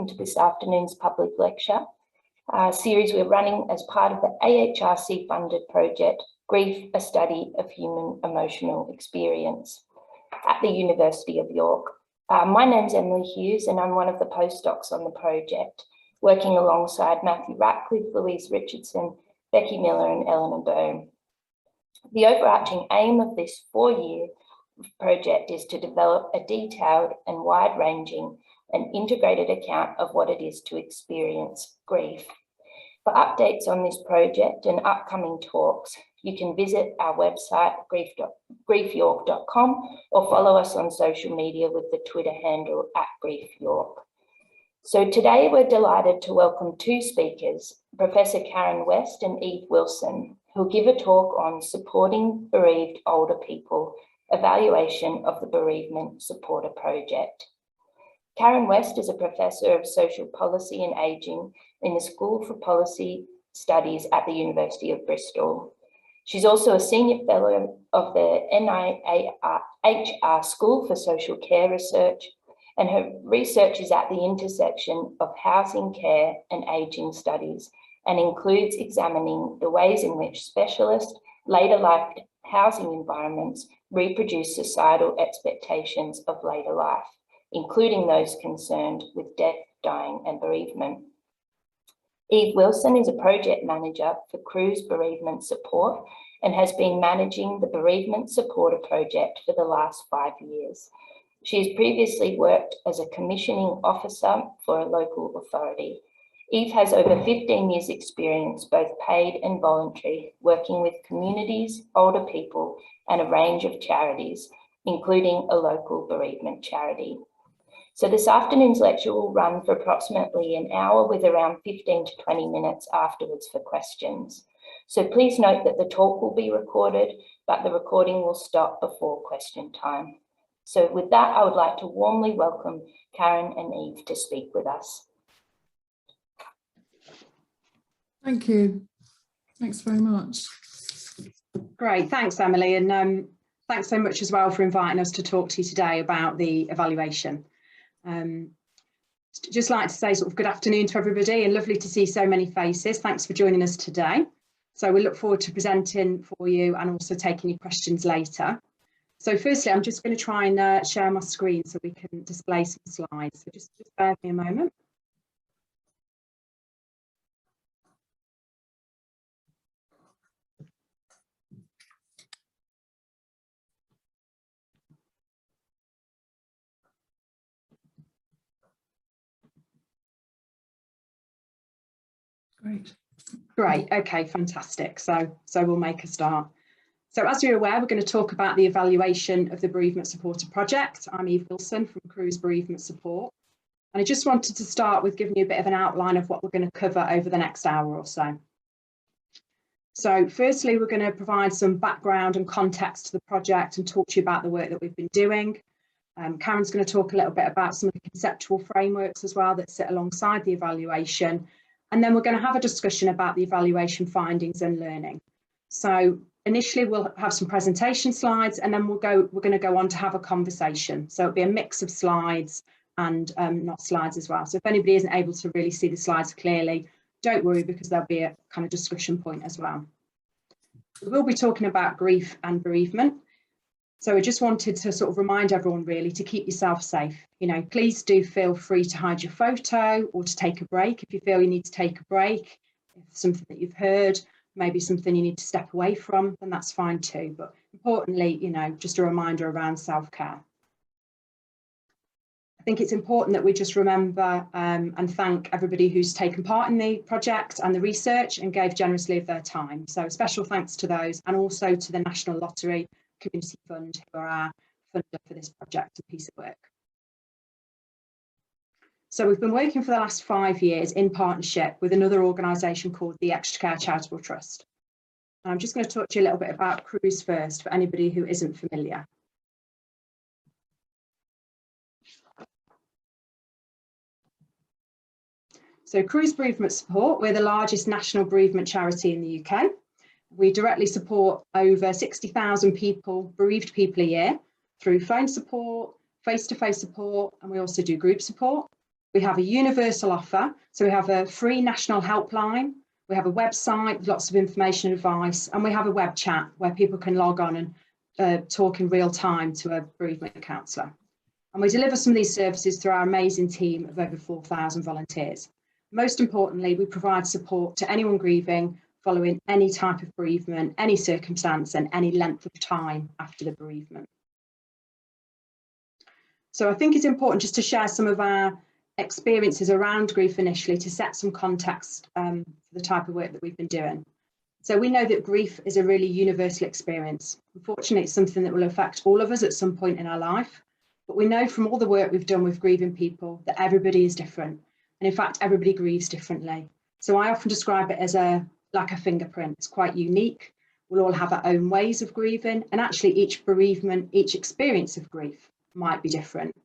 welcome to this afternoon's public lecture series we're running as part of the AHRC funded project, Grief, a Study of Human Emotional Experience at the University of York. My name's Emily Hughes and I'm one of the postdocs on the project, working alongside Matthew Ratcliffe, Louise Richardson, Becky Miller and Eleanor Byrne. The overarching aim of this 4-year project is to develop a detailed and wide-ranging and integrated account of what it is to experience grief. For updates on this project and upcoming talks, you can visit our website, griefyork.com, or follow us on social media with the Twitter handle @griefyork. So today we're delighted to welcome two speakers, Professor Karen West and Eve Wilson, who'll give a talk on supporting bereaved older people, evaluation of the Bereavement Supporter project. Karen West is a Professor of Social Policy and Ageing in the School for Policy Studies at the University of Bristol. She's also a Senior Fellow of the NIHR School for Social Care Research, and her research is at the intersection of housing, care and ageing studies, and includes examining the ways in which specialist later life housing environments reproduce societal expectations of later life, including those concerned with death, dying and bereavement. Eve Wilson is a project manager for Cruse Bereavement Support and has been managing the Bereavement Supporter project for the last 5 years. She has previously worked as a commissioning officer for a local authority. Eve has over 15 years experience, both paid and voluntary, working with communities, older people and a range of charities, including a local bereavement charity. So this afternoon's lecture will run for approximately an hour with around 15 to 20 minutes afterwards for questions. So please note that the talk will be recorded, but the recording will stop before question time. So with that, I would like to warmly welcome Karen and Eve to speak with us. Thank you. Thanks very much. Great, thanks Emily, and thanks so much as well for inviting us to talk to you today about the evaluation. Just like to say sort of good afternoon to everybody and lovely to see so many faces. Thanks for joining us today. So we look forward to presenting for you and also taking your questions later. So firstly, I'm just going to try and share my screen so we can display some slides. So just bear with me a moment. Great, okay, fantastic. So we'll make a start. So as you're aware, we're going to talk about the evaluation of the Bereavement Supporter project. I'm Eve Wilson from Cruse Bereavement Support. And I just wanted to start with giving you a bit of an outline of what we're going to cover over the next hour or so. So firstly, we're going to provide some background and context to the project and talk to you about the work that we've been doing. Karen's going to talk a little bit about some of the conceptual frameworks as well that sit alongside the evaluation. And then we're going to have a discussion about the evaluation findings and learning. So initially we'll have some presentation slides and then we're going to go on to have a conversation. So it'll be a mix of slides and not slides as well. So if anybody isn't able to really see the slides clearly, don't worry because there'll be a kind of discussion point as well. We'll be talking about grief and bereavement. So I just wanted to sort of remind everyone really to keep yourself safe. You know, please do feel free to hide your photo or to take a break if you feel you need to take a break. If something that you've heard, maybe something you need to step away from, then that's fine too. But importantly, you know, just a reminder around self-care. I think it's important that we just remember and thank everybody who's taken part in the project and the research and gave generously of their time. So special thanks to those and also to the National Lottery Community Fund, who are our funder for this project and piece of work. So we've been working for the last 5 years in partnership with another organisation called the ExtraCare Charitable Trust. And I'm just going to talk to you a little bit about Cruse first for anybody who isn't familiar. So Cruse Bereavement Support, we're the largest national bereavement charity in the UK. We directly support over 60,000 people, bereaved people a year, through phone support, face-to-face support, and we also do group support. We have a universal offer. So we have a free national helpline. We have a website with lots of information and advice, and we have a web chat where people can log on and talk in real time to a bereavement counsellor. And we deliver some of these services through our amazing team of over 4,000 volunteers. Most importantly, we provide support to anyone grieving following any type of bereavement, any circumstance, and any length of time after the bereavement. So I think it's important just to share some of our experiences around grief initially to set some context for the type of work that we've been doing. So we know that grief is a really universal experience. Unfortunately, it's something that will affect all of us at some point in our life. But we know from all the work we've done with grieving people that everybody is different. And in fact, everybody grieves differently. So I often describe it as like a fingerprint. It's quite unique. We'll all have our own ways of grieving. And actually each bereavement, each experience of grief might be different.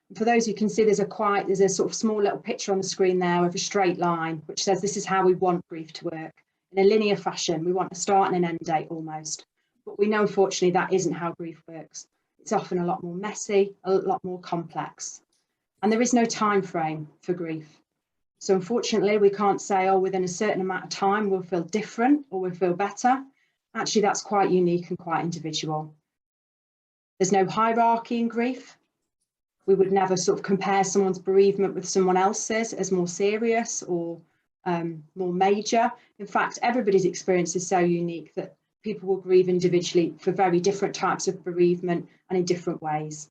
And for those who can see, there's a sort of small little picture on the screen there of a straight line, which says this is how we want grief to work. In a linear fashion, we want a start and an end date almost. But we know, unfortunately, that isn't how grief works. It's often a lot more messy, a lot more complex. And there is no time frame for grief. So unfortunately, we can't say, oh, within a certain amount of time, we'll feel different or we'll feel better. Actually, that's quite unique and quite individual. There's no hierarchy in grief. We would never sort of compare someone's bereavement with someone else's as more serious or more major. In fact, everybody's experience is so unique that people will grieve individually for very different types of bereavement and in different ways.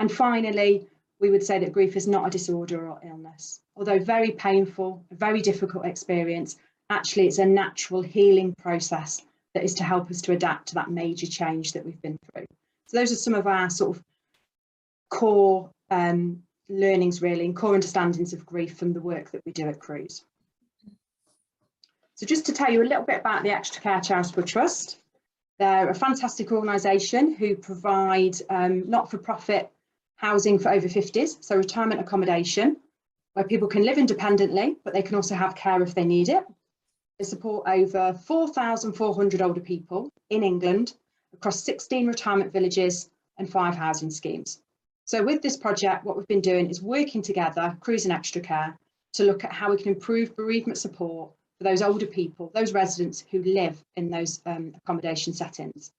And finally, we would say that grief is not a disorder or illness. Although very painful, a very difficult experience, actually it's a natural healing process that is to help us to adapt to that major change that we've been through. So those are some of our sort of core learnings really, and core understandings of grief from the work that we do at Cruse. So just to tell you a little bit about the ExtraCare Charitable Trust. They're a fantastic organisation who provide not-for-profit housing for over 50s, so retirement accommodation, where people can live independently, but they can also have care if they need it. They support over 4,400 older people in England across 16 retirement villages and 5 housing schemes. So with this project, what we've been doing is working together, Cruse and ExtraCare, to look at how we can improve bereavement support for those older people, those residents who live in those accommodation settings.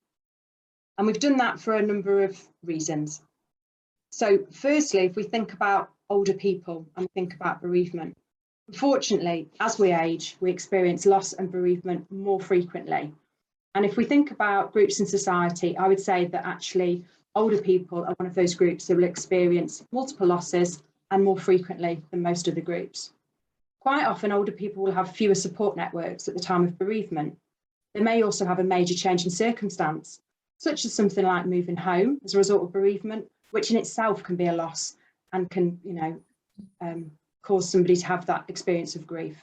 And we've done that for a number of reasons. So firstly, if we think about older people and think about bereavement, unfortunately, as we age, we experience loss and bereavement more frequently. And if we think about groups in society, I would say that actually older people are one of those groups that will experience multiple losses and more frequently than most of the groups. Quite often, older people will have fewer support networks at the time of bereavement. They may also have a major change in circumstance, such as something like moving home as a result of bereavement, which in itself can be a loss and can, cause somebody to have that experience of grief.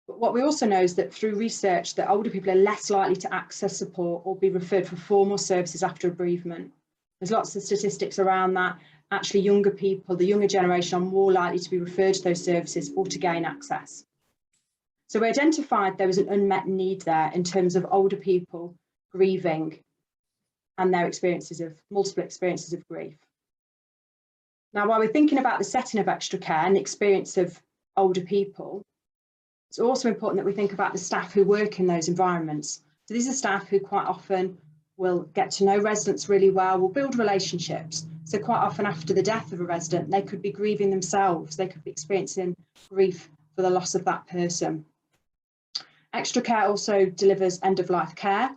But what we also know is that through research that older people are less likely to access support or be referred for formal services after a bereavement. There's lots of statistics around that. Actually, younger people, the younger generation, are more likely to be referred to those services or to gain access. So we identified there was an unmet need there in terms of older people grieving and their multiple experiences of grief. Now, while we're thinking about the setting of ExtraCare and the experience of older people, it's also important that we think about the staff who work in those environments. So these are staff who quite often will get to know residents really well, will build relationships. So quite often after the death of a resident, they could be grieving themselves. They could be experiencing grief for the loss of that person. ExtraCare also delivers end-of-life care,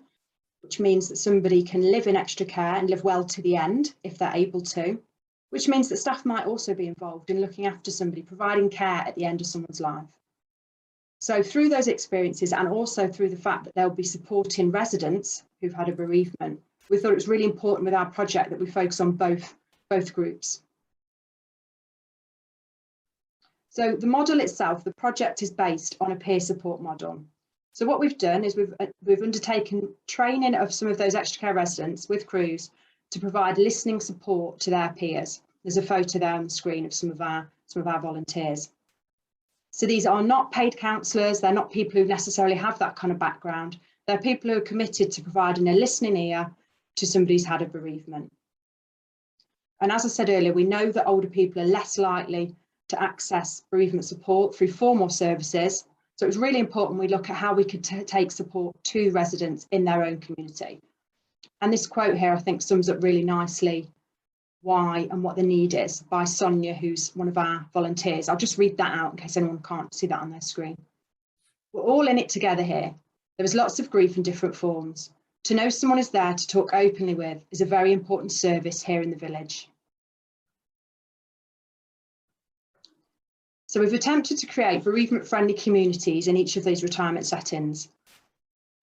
which means that somebody can live in ExtraCare and live well to the end if they're able to, which means that staff might also be involved in looking after somebody, providing care at the end of someone's life. So through those experiences and also through the fact that they'll be supporting residents who've had a bereavement, we thought it was really important with our project that we focus on both groups. So the model itself, the project is based on a peer support model. So what we've done is we've undertaken training of some of those ExtraCare residents with Cruse to provide listening support to their peers. There's a photo there on the screen of some of our volunteers. So these are not paid counsellors, they're not people who necessarily have that kind of background. They're people who are committed to providing a listening ear to somebody who's had a bereavement. And as I said earlier, we know that older people are less likely to access bereavement support through formal services. So it's really important we look at how we could take support to residents in their own community. And this quote here, I think, sums up really nicely why and what the need is, by Sonia, who's one of our volunteers. I'll just read that out in case anyone can't see that on their screen. We're all in it together here. There is lots of grief in different forms. To know someone is there to talk openly with is a very important service here in the village. So we've attempted to create bereavement-friendly communities in each of these retirement settings.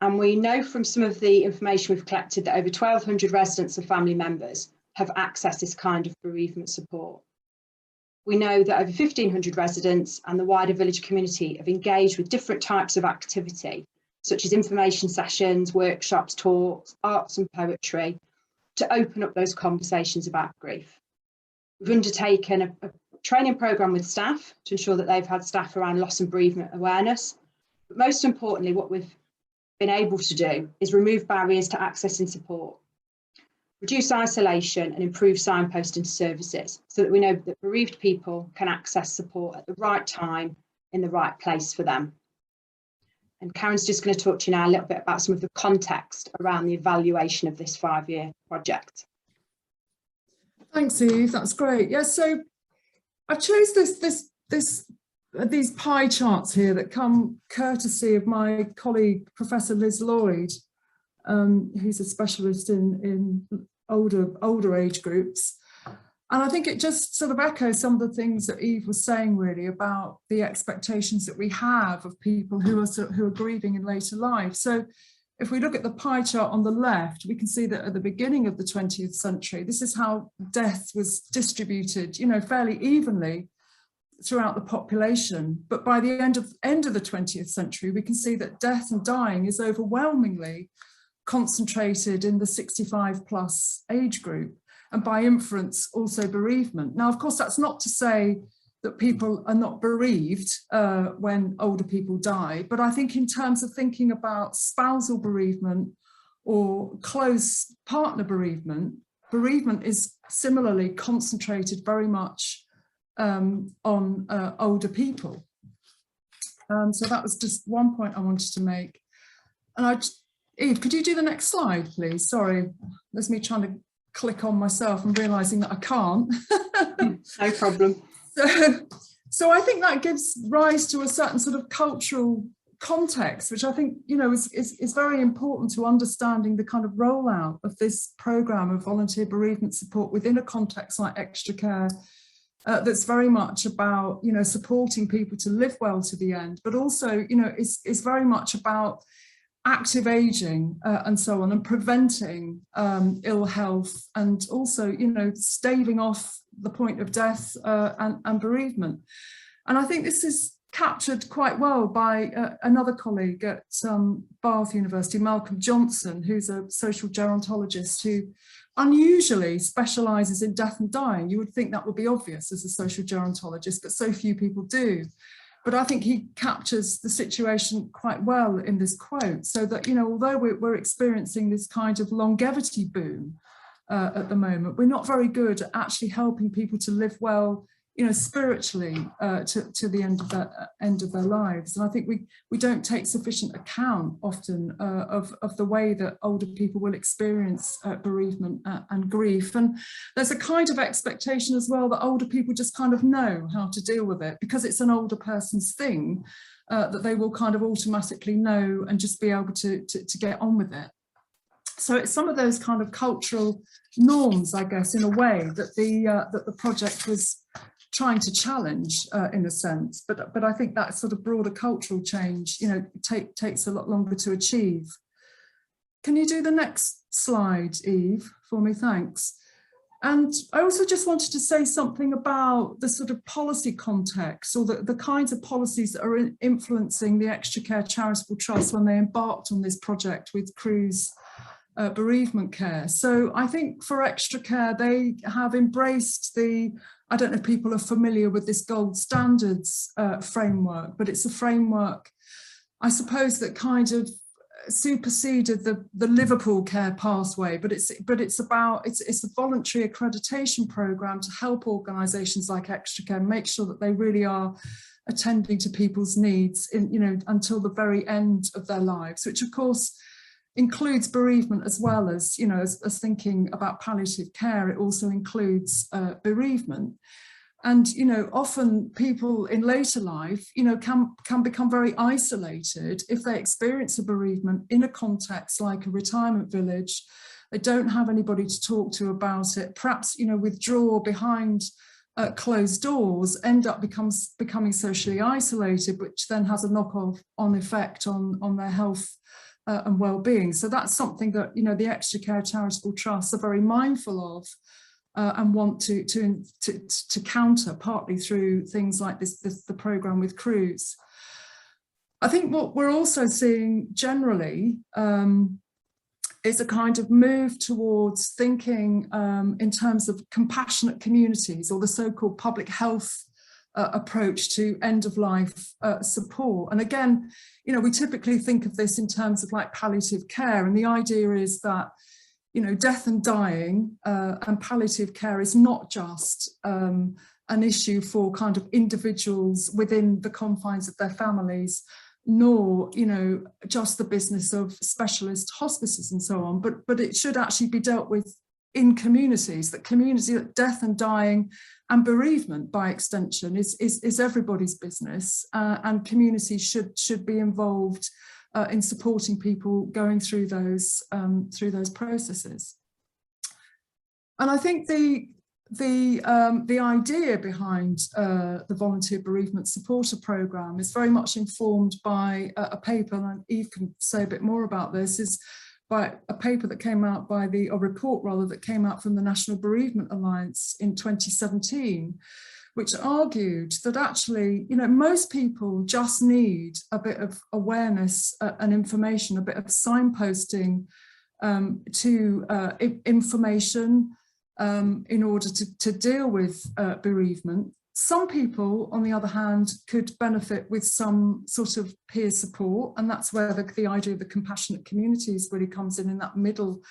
And we know from some of the information we've collected that over 1,200 residents and family members have accessed this kind of bereavement support. We know that over 1,500 residents and the wider village community have engaged with different types of activity, such as information sessions, workshops, talks, arts and poetry, to open up those conversations about grief. We've undertaken a training programme with staff to ensure that they've had staff around loss and bereavement awareness. But most importantly, what we've been able to do is remove barriers to accessing support, reduce isolation and improve signposting to services so that we know that bereaved people can access support at the right time in the right place for them. And Karen's just going to talk to you now a little bit about some of the context around the evaluation of this 5-year project. Thanks, Eve. That's great. Yeah, so I chose these pie charts here that come courtesy of my colleague, Professor Liz Lloyd, who's a specialist in older age groups. And I think it just sort of echoes some of the things that Eve was saying, really, about the expectations that we have of people who are grieving in later life. So if we look at the pie chart on the left, we can see that at the beginning of the 20th century, this is how death was distributed, fairly evenly throughout the population. But by the end of the 20th century, we can see that death and dying is overwhelmingly concentrated in the 65 plus age group, and by inference also bereavement. Now, of course, that's not to say that people are not bereaved when older people die, but I think in terms of thinking about spousal bereavement or close partner bereavement, bereavement is similarly concentrated very much on older people. So that was just one point I wanted to make. And Eve, could you do the next slide, please? Sorry, there's me trying to click on myself and realising that I can't. No problem. So I think that gives rise to a certain sort of cultural context, which I think, is very important to understanding the kind of rollout of this programme of volunteer bereavement support within a context like ExtraCare, that's very much about, supporting people to live well to the end, but also, is very much about active aging and so on, and preventing ill health, and also, staving off the point of death and bereavement. And I think this is captured quite well by another colleague at Bath University, Malcolm Johnson, who's a social gerontologist who unusually specialises in death and dying. You would think that would be obvious as a social gerontologist, but so few people do. But I think he captures the situation quite well in this quote, so that, although we're experiencing this kind of longevity boom at the moment, we're not very good at actually helping people to live well, spiritually to the end of their lives. And I think we don't take sufficient account often of the way that older people will experience bereavement and grief. And there's a kind of expectation as well that older people just kind of know how to deal with it, because it's an older person's thing, that they will kind of automatically know and just be able to get on with it. So it's some of those kind of cultural norms, I guess, in a way that the project was trying to challenge in a sense, but I think that sort of broader cultural change, takes a lot longer to achieve. Can you do the next slide, Eve, for me? Thanks. And I also just wanted to say something about the sort of policy context, or the kinds of policies that are influencing the ExtraCare Charitable Trust when they embarked on this project with Cruse bereavement care. So I think for ExtraCare, they have embraced I don't know if people are familiar with this gold standards framework, but it's a framework, I suppose, that kind of superseded the Liverpool Care pathway, but it's a voluntary accreditation program to help organisations like ExtraCare make sure that they really are attending to people's needs until the very end of their lives, which of course includes bereavement as well as, as thinking about palliative care. It also includes bereavement. And, often people in later life, can become very isolated if they experience a bereavement in a context like a retirement village. They don't have anybody to talk to about it, perhaps, withdraw behind closed doors, end up becoming socially isolated, which then has a knock-on effect on their health and well-being. So that's something that, the ExtraCare Charitable Trusts are very mindful of. And want to counter, partly through things like the programme with Cruse. I think what we're also seeing generally is a kind of move towards thinking in terms of compassionate communities, or the so-called public health approach to end-of-life support. And again, we typically think of this in terms of like palliative care, and the idea is that death and dying and palliative care is not just an issue for kind of individuals within the confines of their families, nor, just the business of specialist hospices and so on, but it should actually be dealt with in communities, that death and dying and bereavement by extension is everybody's business, and communities should be involved in supporting people going through those processes. And I think the idea behind the Volunteer Bereavement Supporter Programme is very much informed by a paper, and Eve can say a bit more about this, is by a paper that came out a report rather, that came out from the National Bereavement Alliance in 2017, which argued that actually, most people just need a bit of awareness and information, a bit of signposting to information in order to deal with bereavement. Some people, on the other hand, could benefit with some sort of peer support, and that's where the idea of the compassionate communities really comes in that middle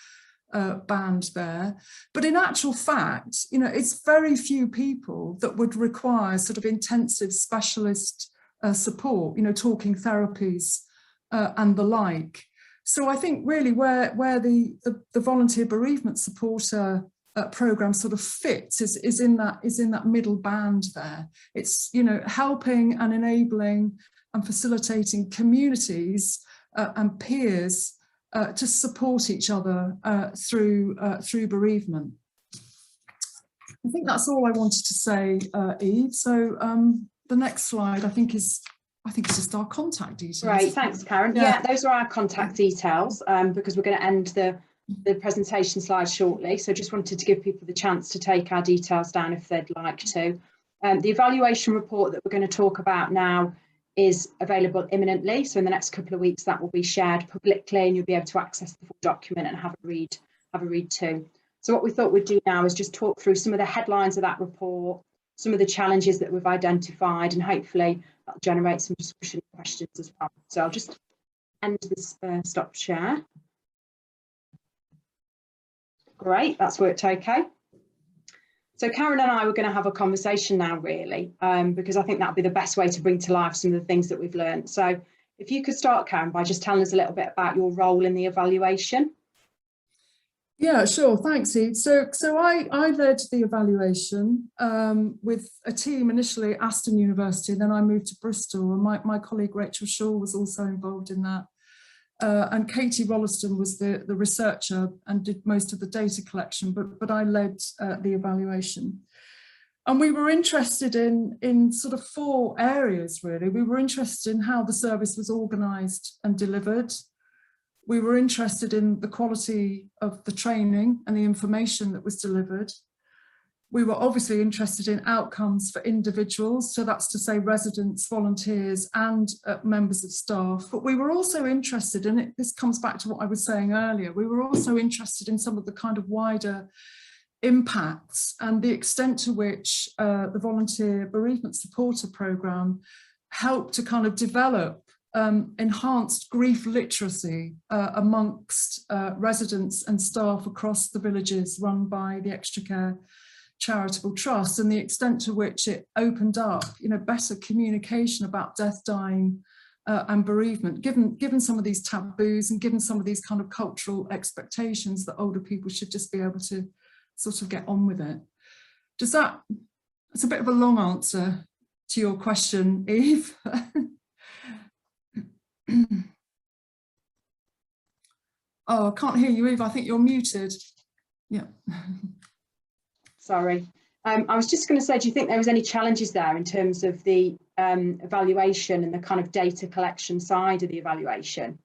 band there. But in actual fact, it's very few people that would require sort of intensive specialist support, talking therapies and the like. So I think really where the Volunteer Bereavement Supporter programme sort of fits is in that middle band there. It's helping and enabling and facilitating communities and peers to support each other through bereavement. I think that's all I wanted to say, Eve. So the next slide, I think it's just our contact details. Great, thanks, Karen. Yeah, those are our contact details, because we're going to end the presentation slide shortly. So just wanted to give people the chance to take our details down if they'd like to. The evaluation report that we're going to talk about now is available imminently. So in the next couple of weeks, that will be shared publicly, and you'll be able to access the full document and have a read too. So what we thought we'd do now is just talk through some of the headlines of that report, some of the challenges that we've identified, and hopefully that'll generate some discussion questions as well. So I'll just end this stop share. Great, that's worked okay. So Karen and I were going to have a conversation now, really, because I think that would be the best way to bring to life some of the things that we've learned. So if you could start, Karen, by just telling us a little bit about your role in the evaluation. Yeah, sure. Thanks, Eve. So I led the evaluation with a team initially at Aston University, and then I moved to Bristol, and my colleague Rachel Shaw was also involved in that. And Katie Rolleston was the researcher and did most of the data collection, but I led the evaluation. And we were interested in sort of 4 areas, really. We were interested in how the service was organised and delivered. We were interested in the quality of the training and the information that was delivered. We were obviously interested in outcomes for individuals, so that's to say residents, volunteers and members of staff. But we were also interested in it, this comes back to what I was saying earlier, we were also interested in some of the kind of wider impacts and the extent to which the Volunteer Bereavement Supporter Programme helped to kind of develop enhanced grief literacy amongst residents and staff across the villages run by the ExtraCare Charitable Trust, and the extent to which it opened up, better communication about death, dying and bereavement, given some of these taboos and given some of these kind of cultural expectations that older people should just be able to sort of get on with it. It's a bit of a long answer to your question, Eve. Oh, I can't hear you, Eve. I think you're muted. Yeah. Sorry. I was just going to say, do you think there was any challenges there in terms of the evaluation and the kind of data collection side of the evaluation?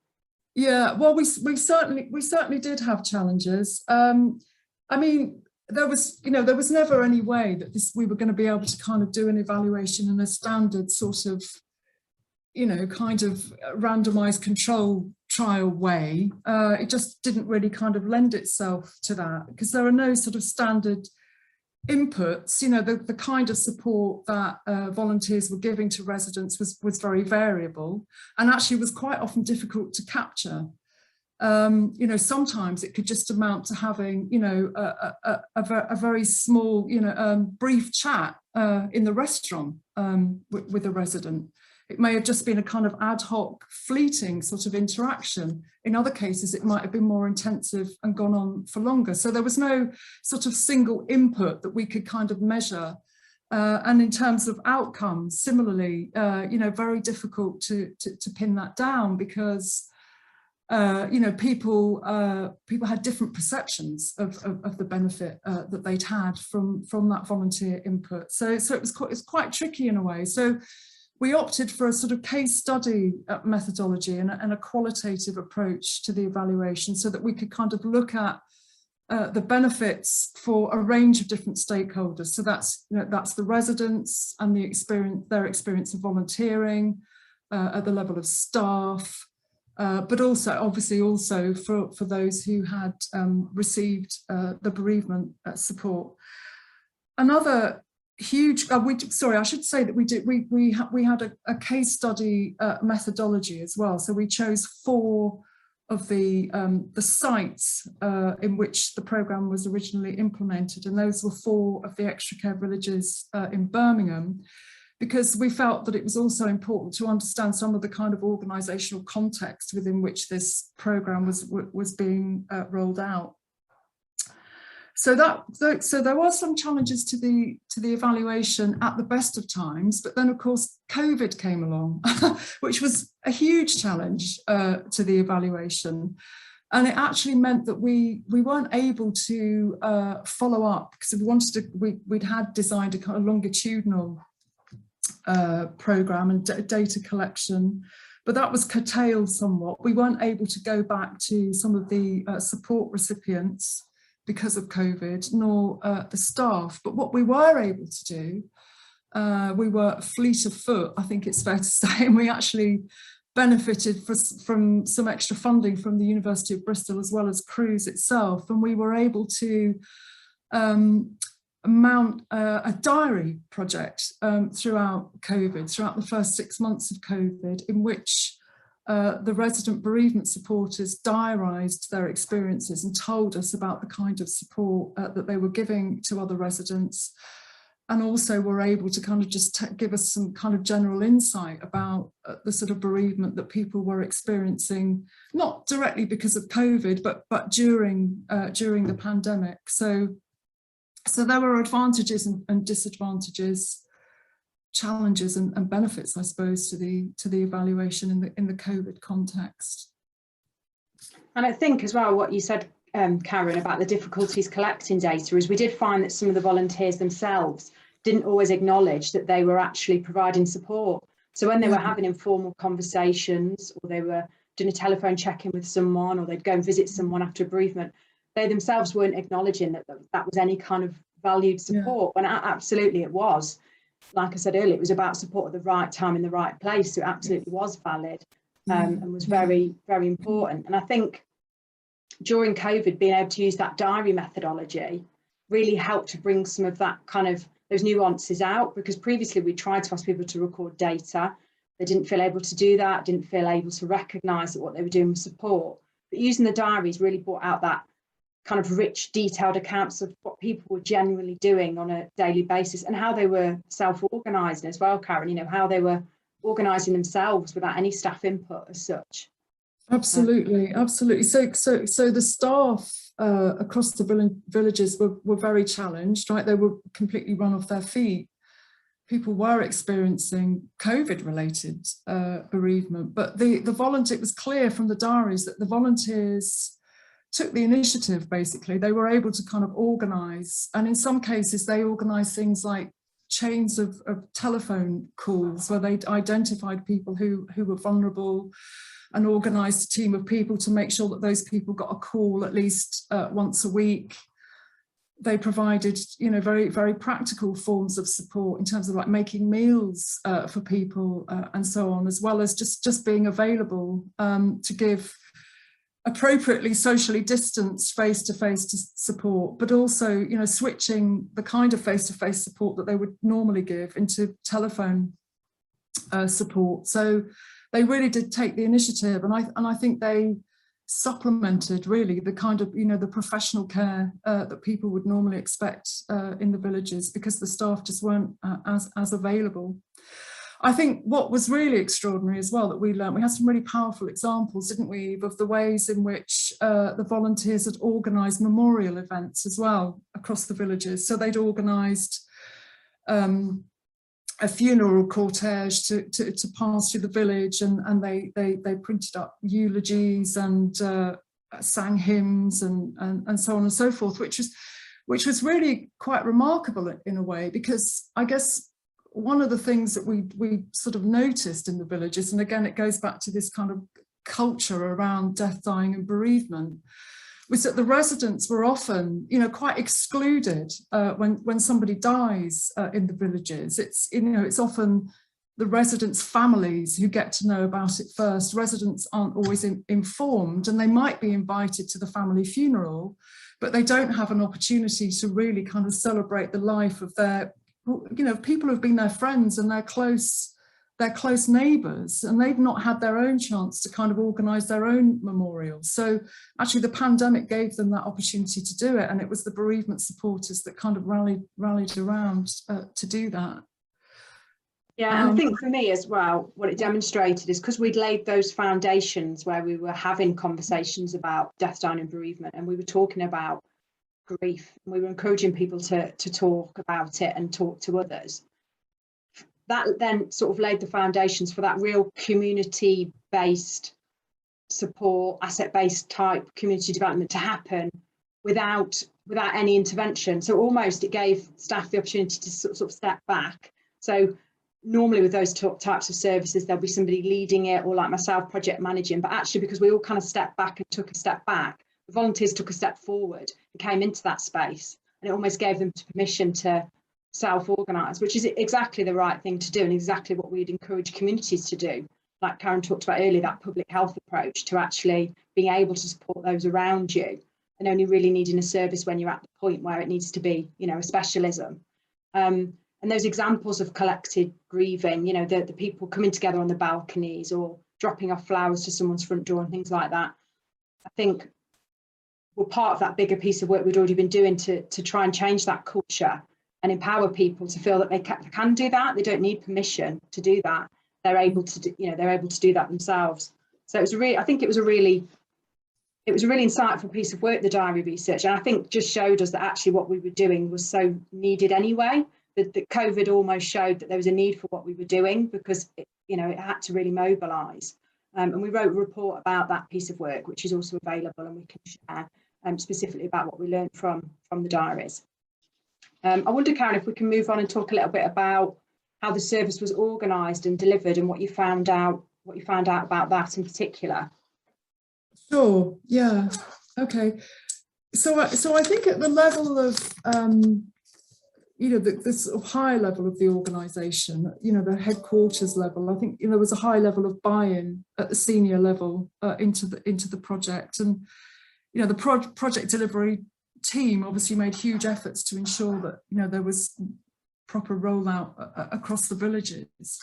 Yeah, well, we certainly did have challenges. I mean, there was never any way that we were going to be able to kind of do an evaluation in a standard sort of, kind of randomized control trial way. It just didn't really kind of lend itself to that, because there are no sort of standard inputs. The kind of support that volunteers were giving to residents was very variable, and actually was quite often difficult to capture. Sometimes it could just amount to having, a very small, brief chat in the restaurant with a resident. It may have just been a kind of ad hoc, fleeting sort of interaction. In other cases, it might have been more intensive and gone on for longer. So there was no sort of single input that we could kind of measure. And in terms of outcomes, similarly, very difficult to pin that down, because people had different perceptions of the benefit that they'd had from that volunteer input. So it's quite tricky in a way. So we opted for a sort of case study methodology and a qualitative approach to the evaluation, so that we could kind of look at the benefits for a range of different stakeholders. So that's the residents and their experience of volunteering at the level of staff, but also obviously also for those who had received the bereavement support. Another huge, I should say that we had a case study methodology as well. So we chose 4 of the sites in which the programme was originally implemented, and those were 4 of the ExtraCare villages in Birmingham, because we felt that it was also important to understand some of the kind of organisational context within which this programme was being rolled out. So there were some challenges to the evaluation at the best of times, but then of course COVID came along, which was a huge challenge to the evaluation, and it actually meant that we weren't able to follow up, because we'd had designed a kind of longitudinal programme and data collection, but that was curtailed somewhat. We weren't able to go back to some of the support recipients because of COVID, nor the staff. But what we were able to do, we were fleet of foot, I think it's fair to say, and we actually benefited from some extra funding from the University of Bristol as well as Cruse itself, and we were able to mount a diary project throughout COVID, throughout the first 6 months of COVID, in which the resident bereavement supporters diarised their experiences and told us about the kind of support that they were giving to other residents, and also were able to kind of just give us some kind of general insight about the sort of bereavement that people were experiencing, not directly because of COVID, but during the pandemic. So there were advantages and disadvantages, challenges and benefits, I suppose, to the evaluation in the COVID context. And I think as well, what you said, Karen, about the difficulties collecting data, is we did find that some of the volunteers themselves didn't always acknowledge that they were actually providing support. So when they were having informal conversations, or they were doing a telephone check-in with someone, or they'd go and visit someone after a bereavement, they themselves weren't acknowledging that was any kind of valued support, when absolutely it was. Like I said earlier, it was about support at the right time in the right place, so it absolutely was valid and was very, very important. And I think during COVID, being able to use that diary methodology really helped to bring some of that kind of those nuances out, because previously we tried to ask people to record data, They didn't feel able to do that, didn't feel able to recognise that what they were doing was support. But using the diaries really brought out that kind of rich, detailed accounts of what people were genuinely doing on a daily basis and how they were self-organising as well, Karen, you know, how they were organising themselves without any staff input as such. Absolutely, absolutely. So the staff across the villages were very challenged, right? They were completely run off their feet. People were experiencing COVID-related bereavement, but it was clear from the diaries that the volunteers took the initiative, basically. They were able to kind of organise, and in some cases they organised things like chains of telephone calls where they identified people who were vulnerable and organised a team of people to make sure that those people got a call at least once a week. They provided, you know, very, very practical forms of support in terms of like making meals for people and so on, as well as just being available to give appropriately socially distanced face-to-face support, but also, you know, switching the kind of face-to-face support that they would normally give into telephone support. So they really did take the initiative, and I think they supplemented really the kind of, you know, the professional care that people would normally expect in the villages, because the staff just weren't as available. I think what was really extraordinary as well that we learned, we had some really powerful examples, didn't we, of the ways in which the volunteers had organised memorial events as well across the villages. So they'd organised a funeral cortege to pass through the village, and they printed up eulogies and sang hymns and so on and so forth, which was really quite remarkable in a way, because I guess one of the things that we sort of noticed in the villages, and again it goes back to this kind of culture around death, dying and bereavement, was that the residents were often, you know, quite excluded when somebody dies in the villages. It's, you know, it's often the residents' families who get to know about it first. Residents aren't always informed, and they might be invited to the family funeral, but they don't have an opportunity to really kind of celebrate the life of their, you know, people who've been their friends and their close neighbours, and they've not had their own chance to kind of organise their own memorials. So actually the pandemic gave them that opportunity to do it, and it was the bereavement supporters that kind of rallied around to do that. Yeah, and I think for me as well, what it demonstrated is because we'd laid those foundations where we were having conversations about death, dying and bereavement, and we were talking about grief, and we were encouraging people to talk about it and talk to others. That then sort of laid the foundations for that real community-based support, asset-based type community development to happen without any intervention. So almost it gave staff the opportunity to sort of step back. So normally with those types of services, there'll be somebody leading it, or like myself, project managing, but actually because we all kind of stepped back and took a step back, the volunteers took a step forward and came into that space, and it almost gave them permission to self-organise, which is exactly the right thing to do and exactly what we'd encourage communities to do. Like Karen talked about earlier, that public health approach to actually being able to support those around you, and only really needing a service when you're at the point where it needs to be, you know, a specialism. And those examples of collected grieving, you know, the people coming together on the balconies or dropping off flowers to someone's front door and things like that, I think were part of that bigger piece of work we'd already been doing to try and change that culture and empower people to feel that they can do that. They don't need permission to do that. They're able to do, you know, they're able to do that themselves. So it was I think it was a really insightful piece of work, the diary research, and I think just showed us that actually what we were doing was so needed anyway. That COVID almost showed that there was a need for what we were doing, because it had to really mobilise. And we wrote a report about that piece of work, which is also available, and we can share specifically about what we learned from the diaries. I wonder, Karen, if we can move on and talk a little bit about how the service was organised and delivered, and what you found out about that in particular. Sure. Yeah. Okay. So I think at the level of this sort of high level of the organisation, the headquarters level, I think there was a high level of buy-in at the senior level into the project, and the project delivery team obviously made huge efforts to ensure that there was proper rollout across the villages.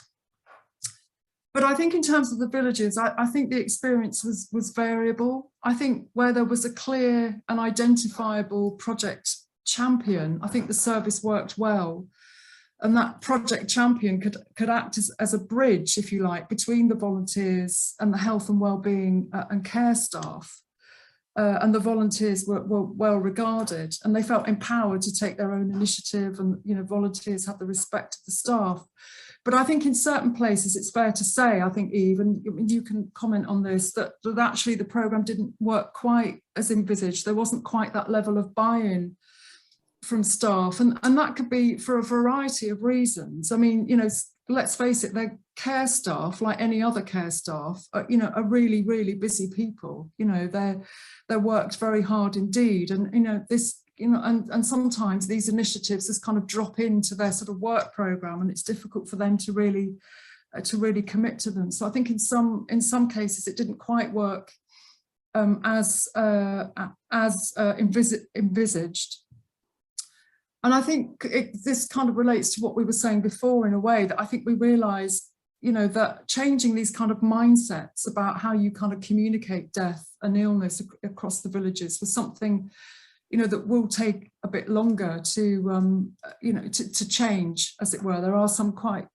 But I think in terms of the villages, I think the experience was variable. I think where there was a clear and identifiable project champion, I think the service worked well. And that project champion could act as a bridge, if you like, between the volunteers and the health and wellbeing and care staff. And the volunteers were well regarded, and they felt empowered to take their own initiative, and volunteers had the respect of the staff. But I think in certain places it's fair to say, I think, Eve, and you can comment on this, that actually the programme didn't work quite as envisaged. There wasn't quite that level of buy-in from staff, and that could be for a variety of reasons. I mean, let's face it, their care staff, like any other care staff, are really, really busy people. They're worked very hard indeed, and and sometimes these initiatives just kind of drop into their sort of work programme, and it's difficult for them to really commit to them. So I think in some cases it didn't quite work as envisaged. And I think this kind of relates to what we were saying before, in a way, that I think we realise, that changing these kind of mindsets about how you kind of communicate death and illness across the villages was something, that will take a bit longer to change, as it were. There are some quite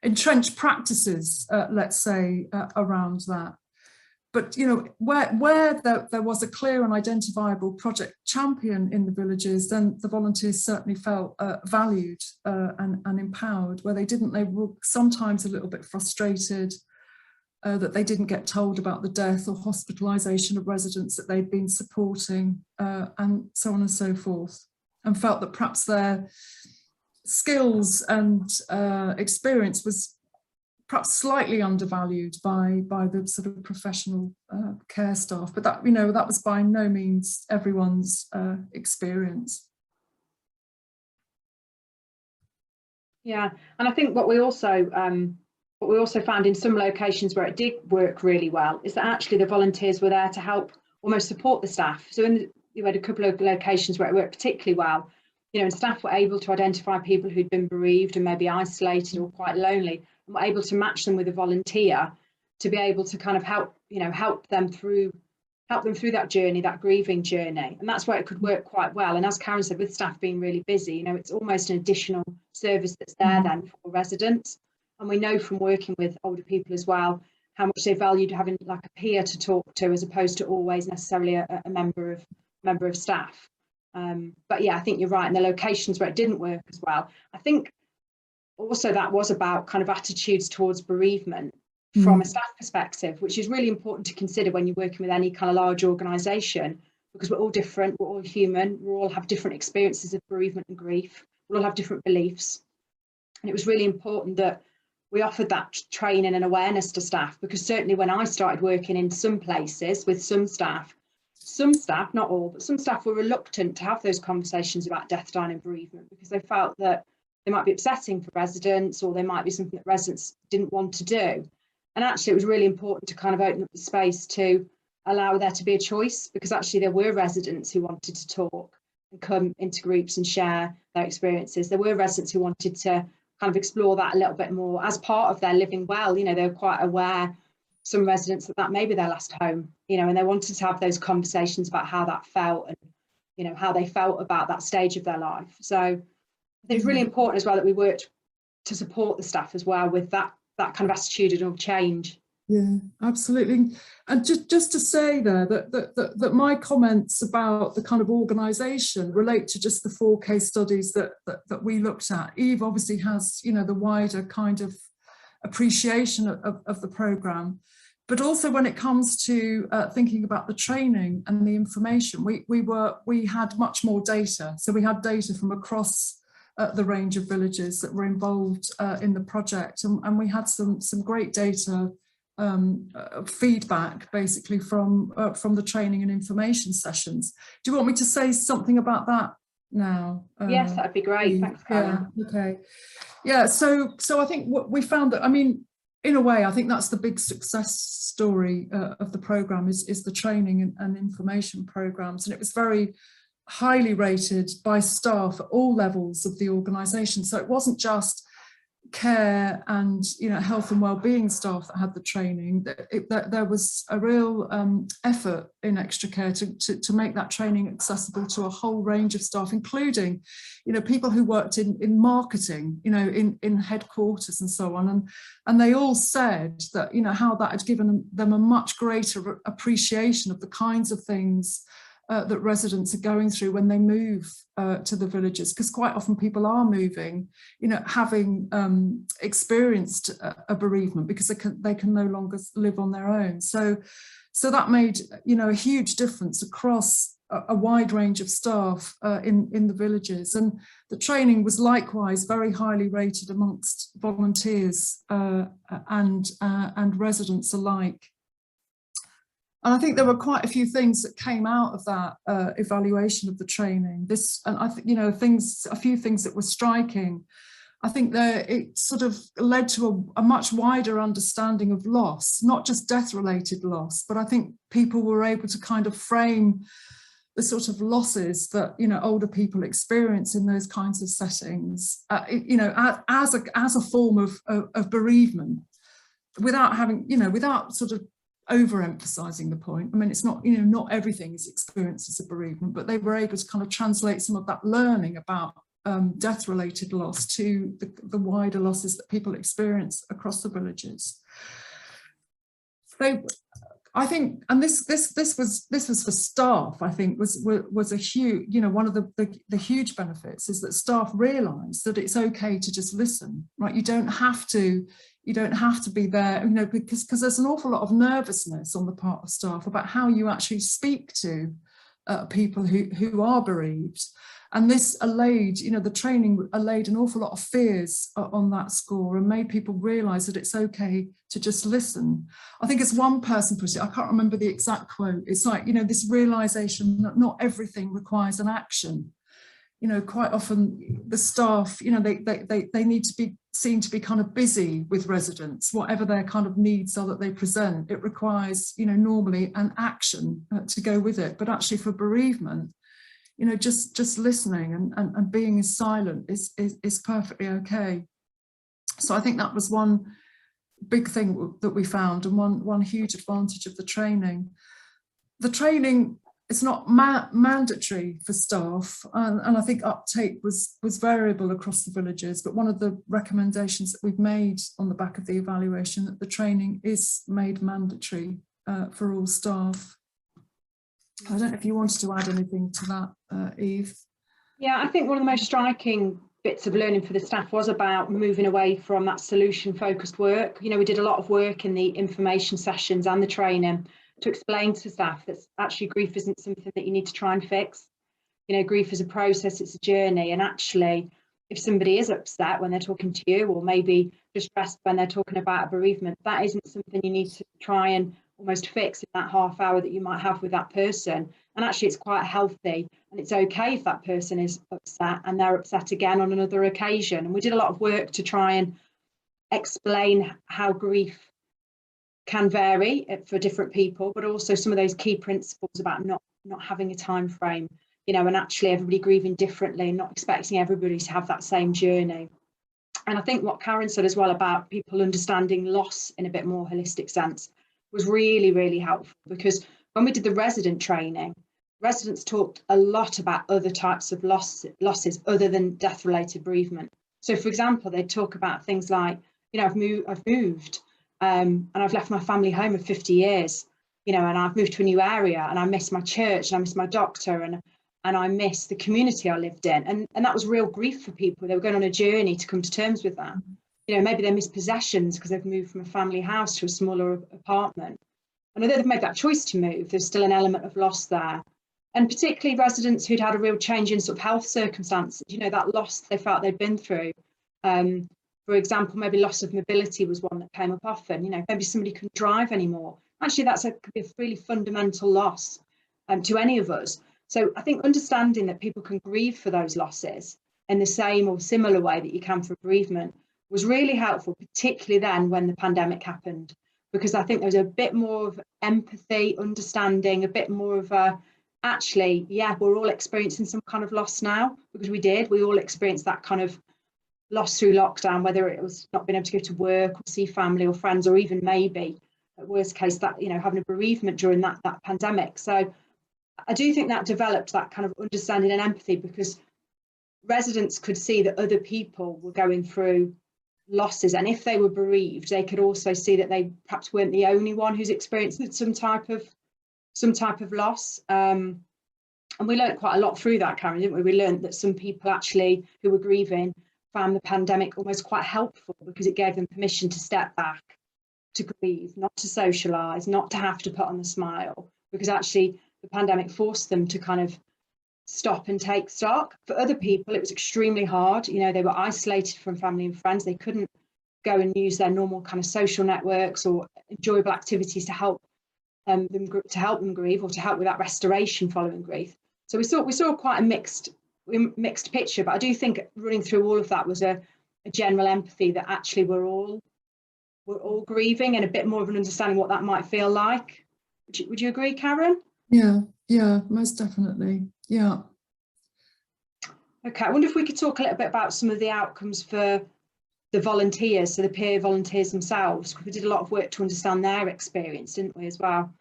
entrenched practices, let's say, around that. But where there was a clear and identifiable project champion in the villages, then the volunteers certainly felt valued and empowered. Where they didn't, they were sometimes a little bit frustrated that they didn't get told about the death or hospitalisation of residents that they'd been supporting, and so on and so forth, and felt that perhaps their skills and experience was perhaps slightly undervalued by the sort of professional care staff. But that, that was by no means everyone's experience. Yeah, and I think what we also found in some locations where it did work really well is that actually the volunteers were there to help almost support the staff. So you had a couple of locations where it worked particularly well, and staff were able to identify people who'd been bereaved and maybe isolated or quite lonely, and were able to match them with a volunteer to be able to kind of help them through that journey, that grieving journey. And that's where it could work quite well. And as Karen said, with staff being really busy, it's almost an additional service that's there then for residents. And we know from working with older people as well how much they valued having like a peer to talk to, as opposed to always necessarily a member of staff. But yeah, I think you're right. In the locations where it didn't work as well, I think also that was about kind of attitudes towards bereavement from a staff perspective, which is really important to consider when you're working with any kind of large organisation, because we're all different, we're all human, we all have different experiences of bereavement and grief, we all have different beliefs. And it was really important that we offered that training and awareness to staff, because certainly when I started working in some places with some staff, not all, but some staff were reluctant to have those conversations about death, dying and bereavement, because they felt that they might be upsetting for residents, or they might be something that residents didn't want to do. And actually it was really important to kind of open up the space to allow there to be a choice, because actually there were residents who wanted to talk and come into groups and share their experiences. There were residents who wanted to kind of explore that a little bit more as part of their living well. They were quite aware, some residents, that may be their last home, and they wanted to have those conversations about how that felt and, how they felt about that stage of their life. So I think it's really important as well that we worked to support the staff as well with that kind of attitudinal change. Yeah, absolutely. And just to say there that my comments about the kind of organisation relate to just the 4 case studies that we looked at. Eve obviously has, the wider kind of appreciation of the programme, but also when it comes to thinking about the training and the information, we had much more data. So we had data from across the range of villages that were involved in the project, and we had some great data feedback basically from the training and information sessions. Do you want me to say something about that now? Yes, that'd be great. Thanks, Karen. Yeah, okay. Yeah, so I think what we found that, I mean, in a way, I think that's the big success story of the programme is the training and information programmes, and it was very highly rated by staff at all levels of the organisation. So it wasn't just care and health and well-being staff that had the training, that there was a real effort in ExtraCare to make that training accessible to a whole range of staff, including people who worked in marketing, in headquarters and so on, and they all said that how that had given them a much greater appreciation of the kinds of things that residents are going through when they move to the villages, because quite often people are moving, having experienced a bereavement because they can no longer live on their own. So that made a huge difference across a wide range of staff in the villages, and the training was likewise very highly rated amongst volunteers and residents alike. And I think there were quite a few things that came out of that evaluation of the training. And I think, a few things that were striking. I think that it sort of led to a much wider understanding of loss, not just death-related loss, but I think people were able to kind of frame the sort of losses that older people experience in those kinds of settings, as a form of bereavement, without having, without sort of overemphasizing the point. I mean, it's not, not everything is experienced as a bereavement, but they were able to kind of translate some of that learning about death-related loss to the wider losses that people experience across the villages. I think, and this was for staff, I think was a huge, one of the huge benefits is that staff realise that it's okay to just listen, right? You don't have to be there, because there's an awful lot of nervousness on the part of staff about how you actually speak to people who are bereaved. And this allayed, the training allayed an awful lot of fears on that score and made people realise that it's okay to just listen. I think as one person put it, I can't remember the exact quote, it's like, this realisation that not everything requires an action. Quite often the staff, they need to be seen to be kind of busy with residents, whatever their kind of needs are that they present. It requires, normally an action to go with it. But actually for bereavement, just listening and being silent is perfectly okay. So I think that was one big thing that we found, and one huge advantage of the training. The training, it's not mandatory for staff, and I think uptake was variable across the villages, but one of the recommendations that we've made on the back of the evaluation, that the training is made mandatory for all staff. I don't know if you wanted to add anything to that, Eve. Yeah, I think one of the most striking bits of learning for the staff was about moving away from that solution-focused work. We did a lot of work in the information sessions and the training to explain to staff that actually grief isn't something that you need to try and fix. Grief is a process, it's a journey, and actually if somebody is upset when they're talking to you, or maybe distressed when they're talking about a bereavement, that isn't something you need to try and almost fix in that half hour that you might have with that person. And actually it's quite healthy, and it's okay if that person is upset and they're upset again on another occasion. And we did a lot of work to try and explain how grief can vary for different people, but also some of those key principles about not having a time frame, and actually everybody grieving differently and not expecting everybody to have that same journey. And I think what Karen said as well about people understanding loss in a bit more holistic sense was really, really helpful, because when we did the resident training, residents talked a lot about other types of losses other than death-related bereavement. So for example, they'd talk about things like, I've moved and I've left my family home of 50 years, and I've moved to a new area, and I miss my church, and I miss my doctor, and I miss the community I lived in. And that was real grief for people. They were going on a journey to come to terms with that. Maybe they miss possessions because they've moved from a family house to a smaller apartment. And although they've made that choice to move, there's still an element of loss there. And particularly residents who'd had a real change in sort of health circumstances, that loss they felt they'd been through. For example, maybe loss of mobility was one that came up often. Maybe somebody couldn't drive anymore. Actually, could be a really fundamental loss to any of us. So I think understanding that people can grieve for those losses in the same or similar way that you can for bereavement was really helpful, particularly then when the pandemic happened, because I think there was a bit more of empathy, understanding, a bit more of actually, yeah, we're all experiencing some kind of loss now, because we all experienced that kind of loss through lockdown, whether it was not being able to go to work or see family or friends, or even maybe at worst case that, you know, having a bereavement during that pandemic. So I do think that developed that kind of understanding and empathy, because residents could see that other people were going through losses, and if they were bereaved, they could also see that they perhaps weren't the only one who's experienced some type of loss. And we learned quite a lot through that, Karen, didn't we? We learned that some people actually who were grieving found the pandemic almost quite helpful, because it gave them permission to step back, to grieve, not to socialise, not to have to put on the smile, because actually the pandemic forced them to kind of stop and take stock. For other people, it was extremely hard. You know, they were isolated from family and friends. They couldn't go and use their normal kind of social networks or enjoyable activities to help them grieve, or to help with that restoration following grief. So we saw quite a mixed picture, but I do think running through all of that was a general empathy that actually we're all grieving, and a bit more of an understanding what that might feel like. Would you agree, Karen? Yeah, most definitely. Yeah. Okay, I wonder if we could talk a little bit about some of the outcomes for the volunteers, so the peer volunteers themselves. We did a lot of work to understand their experience, didn't we, as well?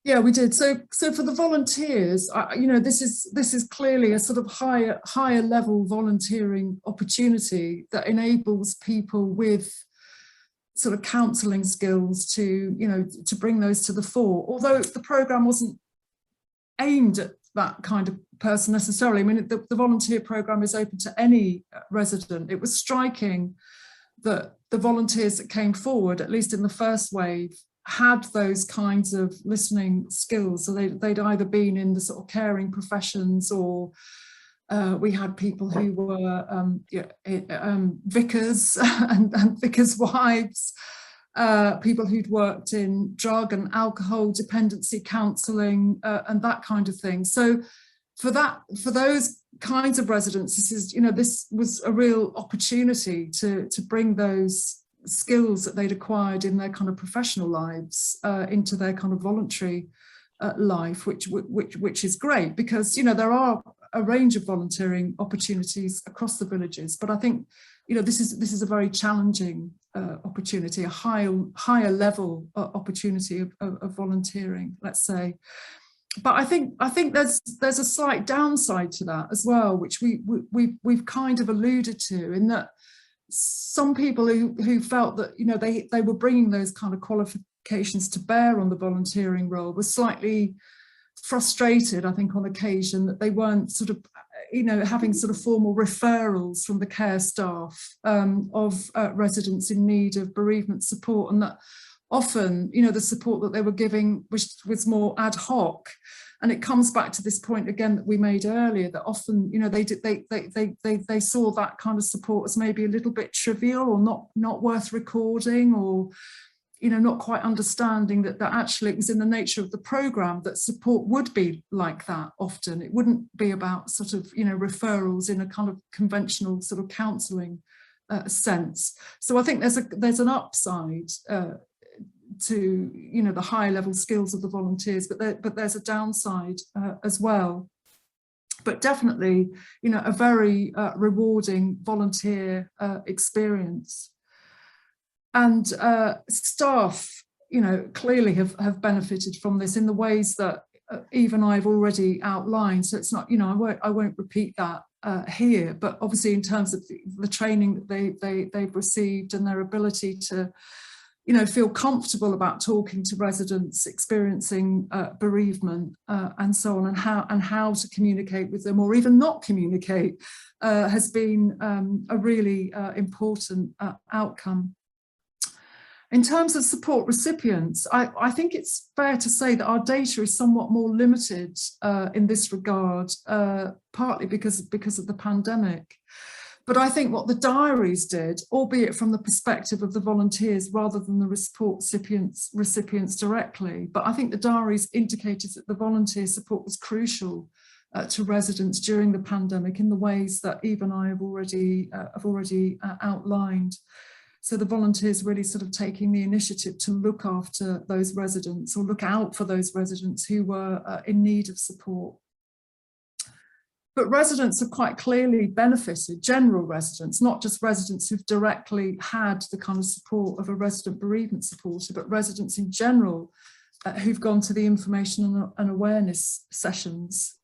Yeah, we did. So for the volunteers, you know, this is clearly a sort of higher level volunteering opportunity that enables people with sort of counselling skills to, you know, to bring those to the fore. Although the programme wasn't aimed at that kind of person necessarily. I mean, the volunteer programme is open to any resident. It was striking that the volunteers that came forward, at least in the first wave, had those kinds of listening skills. So they'd either been in the sort of caring professions, or we had people who were vicars and vicars' wives, people who'd worked in drug and alcohol dependency counselling and that kind of thing. So for those kinds of residents, this was a real opportunity to bring those skills that they'd acquired in their kind of professional lives into their kind of voluntary life, which is great, because, you know, there are a range of volunteering opportunities across the villages, but I think, you know, this is a very challenging opportunity, a higher level opportunity of volunteering, let's say. But I think there's a slight downside to that as well, which we've kind of alluded to, in that some people who felt that, you know, they were bringing those kind of qualifications to bear on the volunteering role were slightly frustrated, I think, on occasion, that they weren't sort of, you know, having sort of formal referrals from the care staff of residents in need of bereavement support, and that often, you know, the support that they were giving was more ad hoc. And it comes back to this point again that we made earlier, that often, you know, they saw that kind of support as maybe a little bit trivial, or not worth recording, or, you know, not quite understanding that actually it was in the nature of the programme that support would be like that often. It wouldn't be about sort of, you know, referrals in a kind of conventional sort of counselling sense. So I think there's an upside to, you know, the high level skills of the volunteers, but there's a downside as well. But definitely, you know, a very rewarding volunteer experience. And staff, you know, clearly have benefited from this in the ways that Eve and I have already outlined. So it's not, you know, I won't repeat that here, but obviously in terms of the training that they've received, and their ability to, you know, feel comfortable about talking to residents experiencing bereavement and so on, and how to communicate with them, or even not communicate, has been a really important outcome. In terms of support recipients, I think it's fair to say that our data is somewhat more limited in this regard, partly because of the pandemic. But I think what the diaries did, albeit from the perspective of the volunteers rather than the support recipients directly, but I think the diaries indicated that the volunteer support was crucial to residents during the pandemic in the ways that Eve and I have already outlined. So the volunteers really sort of taking the initiative to look after those residents, or look out for those residents who were in need of support. But residents have quite clearly benefited, general residents, not just residents who've directly had the kind of support of a resident bereavement supporter, but residents in general who've gone to the information and awareness sessions,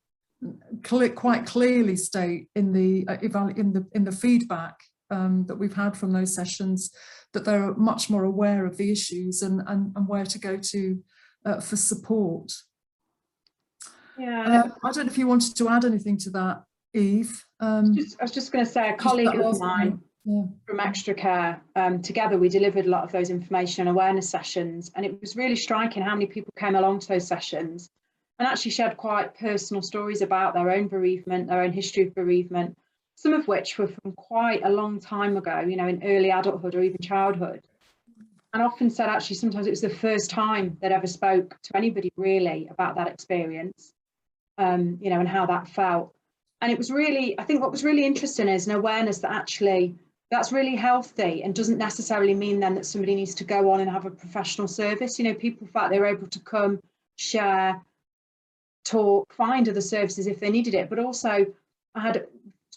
quite clearly state in the feedback that we've had from those sessions that they're much more aware of the issues and where to go to for support. Yeah, I don't know if you wanted to add anything to that, Eve. I was just going to say, a colleague of mine from ExtraCare, together we delivered a lot of those information and awareness sessions, and it was really striking how many people came along to those sessions and actually shared quite personal stories about their own bereavement, their own history of bereavement, some of which were from quite a long time ago, you know, in early adulthood or even childhood. And often said actually sometimes it was the first time they'd ever spoke to anybody really about that experience. You know, and how that felt. And it was really, I think what was really interesting is an awareness that actually that's really healthy and doesn't necessarily mean then that somebody needs to go on and have a professional service. You know, people felt they were able to come, share, talk, find other services if they needed it. But also I had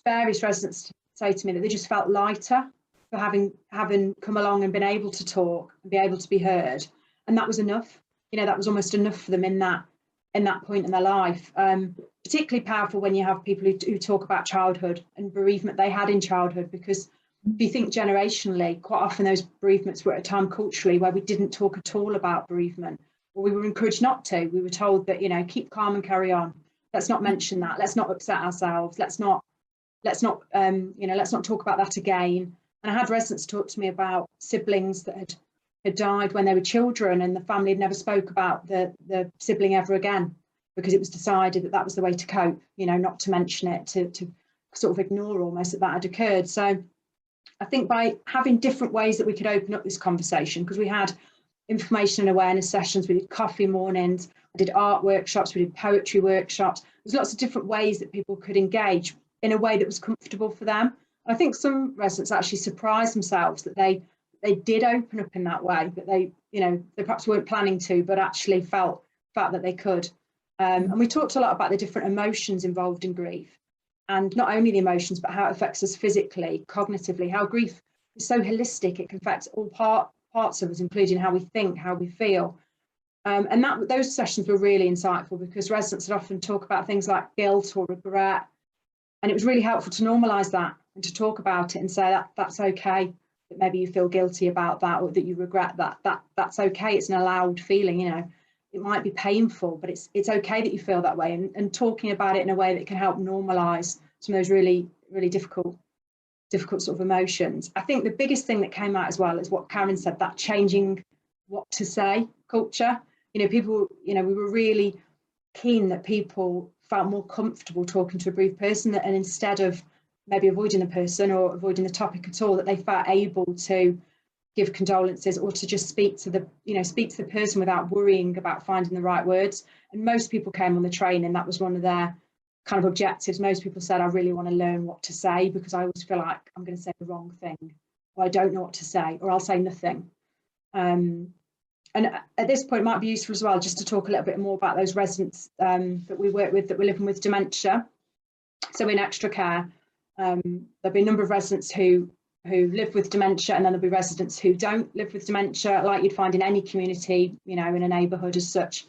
various residents say to me that they just felt lighter for having come along and been able to talk and be able to be heard. And that was enough. You know, that was almost enough for them in that point in their life. Particularly powerful when you have people who talk about childhood and bereavement they had in childhood, because if you think generationally, quite often those bereavements were at a time culturally where we didn't talk at all about bereavement, or we were encouraged not to. We were told that, you know, keep calm and carry on. Let's not mention that. Let's not upset ourselves. Let's not talk about that again. And I had residents talk to me about siblings that had died when they were children, and the family had never spoke about the sibling ever again because it was decided that that was the way to cope, you know, not to mention it, to sort of ignore almost that had occurred. So I think by having different ways that we could open up this conversation, because we had information and awareness sessions, we did coffee mornings, I did art workshops, we did poetry workshops. There's lots of different ways that people could engage in a way that was comfortable for them. And I think some residents actually surprised themselves that they did open up in that way, that they perhaps weren't planning to, but actually felt that they could. And we talked a lot about the different emotions involved in grief, and not only the emotions, but how it affects us physically, cognitively, how grief is so holistic, it can affect all parts of us, including how we think, how we feel. And those sessions were really insightful, because residents would often talk about things like guilt or regret. And it was really helpful to normalise that and to talk about it and say that's okay, that maybe you feel guilty about that, or that you regret that's okay. It's an allowed feeling, you know. It might be painful, but it's okay that you feel that way, and talking about it in a way that can help normalise some of those really, really difficult sort of emotions. I think the biggest thing that came out as well is what Karen said, that changing what to say culture. You know, people, you know, we were really keen that people felt more comfortable talking to a bereaved person, and instead of maybe avoiding the person or avoiding the topic at all, that they felt able to give condolences or to just speak to the person without worrying about finding the right words. And most people came on the training, that was one of their kind of objectives. Most people said, I really want to learn what to say, because I always feel like I'm going to say the wrong thing, or I don't know what to say, or I'll say nothing. And at this point, it might be useful as well just to talk a little bit more about those residents that we work with that were living with dementia. So in ExtraCare, there'll be a number of residents who live with dementia, and then there'll be residents who don't live with dementia, like you'd find in any community, you know, in a neighbourhood as such.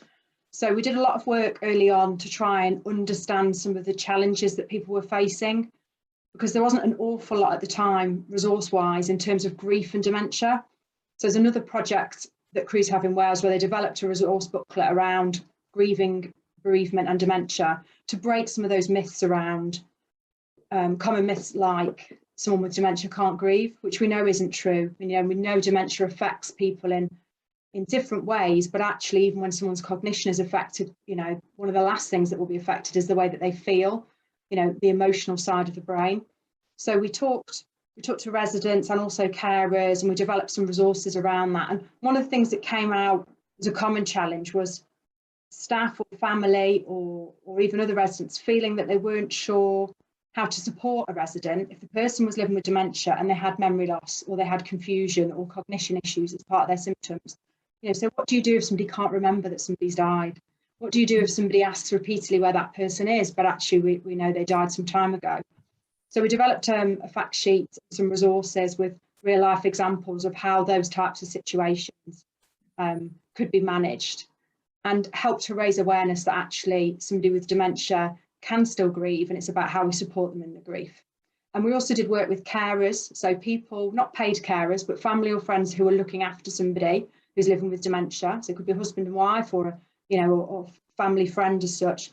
So we did a lot of work early on to try and understand some of the challenges that people were facing, because there wasn't an awful lot at the time, resource-wise, in terms of grief and dementia. So there's another project that Cruse have in Wales where they developed a resource booklet around grieving, bereavement and dementia to break some of those myths around common myths like someone with dementia can't grieve, which we know isn't true. We know dementia affects people in different ways, but actually even when someone's cognition is affected, you know, one of the last things that will be affected is the way that they feel, you know, the emotional side of the brain. So we talked to residents and also carers, and we developed some resources around that. And one of the things that came out as a common challenge was staff or family or even other residents feeling that they weren't sure how to support a resident if the person was living with dementia and they had memory loss, or they had confusion or cognition issues as part of their symptoms. You know, so what do you do if somebody can't remember that somebody's died? What do you do if somebody asks repeatedly where that person is, but actually we know they died some time ago? So we developed a fact sheet, some resources with real life examples of how those types of situations could be managed, and help to raise awareness that actually somebody with dementia can still grieve, and it's about how we support them in the grief. And we also did work with carers, so people, not paid carers, but family or friends who are looking after somebody who's living with dementia. So it could be a husband and wife, or or family friend as such.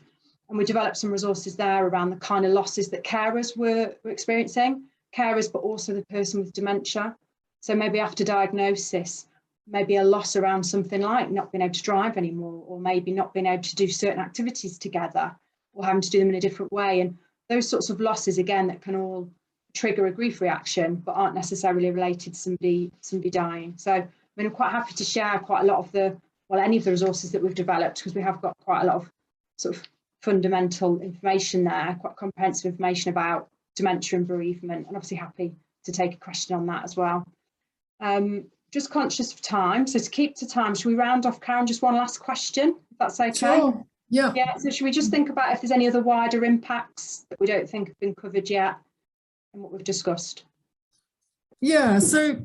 And we developed some resources there around the kind of losses that carers were experiencing, carers, but also the person with dementia. So maybe after diagnosis, maybe a loss around something like not being able to drive anymore, or maybe not being able to do certain activities together, or having to do them in a different way. And those sorts of losses, again, that can all trigger a grief reaction, but aren't necessarily related to somebody dying. So I mean, I'm quite happy to share quite a lot of any of the resources that we've developed, because we have got quite a lot of sort of fundamental information there, quite comprehensive information about dementia and bereavement, and obviously happy to take a question on that as well. Just conscious of time, so to keep to time, should we round off, Karen, just one last question, if that's okay? Sure. Yeah. Yeah, so should we just think about if there's any other wider impacts that we don't think have been covered yet in what we've discussed? Yeah, so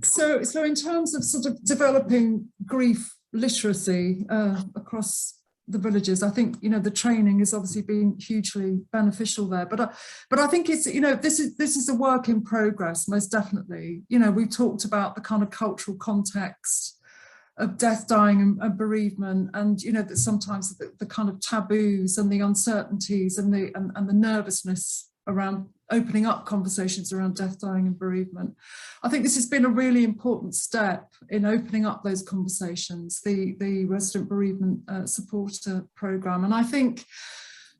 in terms of sort of developing grief literacy across the villages, I think, the training has obviously been hugely beneficial there, but I think it's, this is a work in progress, most definitely. We've talked about the kind of cultural context of death, dying and bereavement, and that sometimes the kind of taboos and the uncertainties and the nervousness around opening up conversations around death, dying and bereavement. I think this has been a really important step in opening up those conversations, the Resident Bereavement Supporter programme. And I think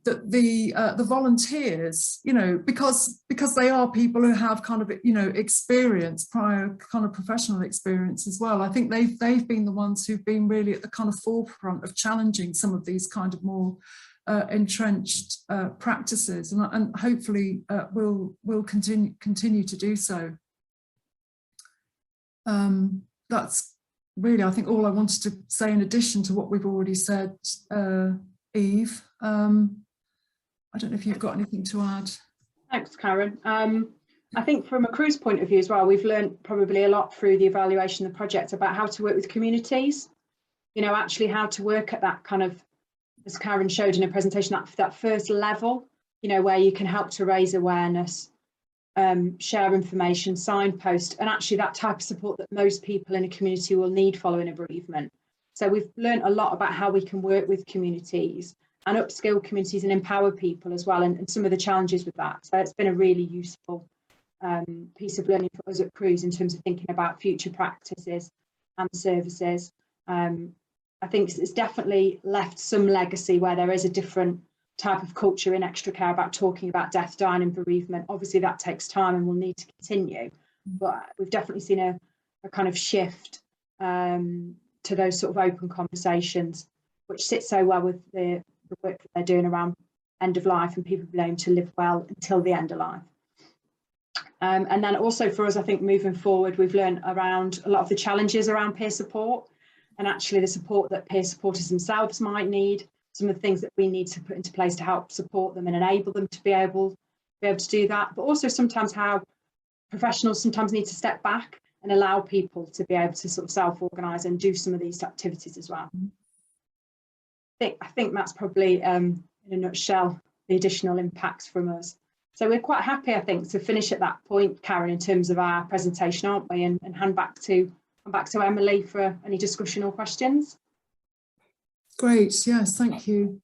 that the volunteers, because they are people who have kind of, experience, prior kind of professional experience as well, I think they've been the ones who've been really at the kind of forefront of challenging some of these kind of more entrenched practices, and hopefully will continue to do so. That's really, I think, all I wanted to say in addition to what we've already said, Eve. I don't know if you've got anything to add. Thanks, Karen. I think from a Cruse point of view as well, we've learned probably a lot through the evaluation of the project about how to work with communities, actually how to work at that kind of, as Karen showed in her presentation, that first level, where you can help to raise awareness, share information, signpost, and actually that type of support that most people in a community will need following a bereavement. So we've learned a lot about how we can work with communities and upskill communities and empower people as well, and some of the challenges with that. So it's been a really useful piece of learning for us at Cruse in terms of thinking about future practices and services. I think it's definitely left some legacy where there is a different type of culture in ExtraCare about talking about death, dying and bereavement. Obviously that takes time and will need to continue, but we've definitely seen a kind of shift to those sort of open conversations, which sits so well with the work that they're doing around end of life and people being able to live well until the end of life. And then also for us, I think moving forward, we've learned around a lot of the challenges around peer support, and actually the support that peer supporters themselves might need, some of the things that we need to put into place to help support them and enable them to be able to do that, but also sometimes how professionals sometimes need to step back and allow people to be able to sort of self-organise and do some of these activities as well. I think that's probably, in a nutshell, the additional impacts from us. So we're quite happy, I think, to finish at that point, Karen, in terms of our presentation, aren't we? And hand back to Emily for any discussion or questions. Great, yes, thank you.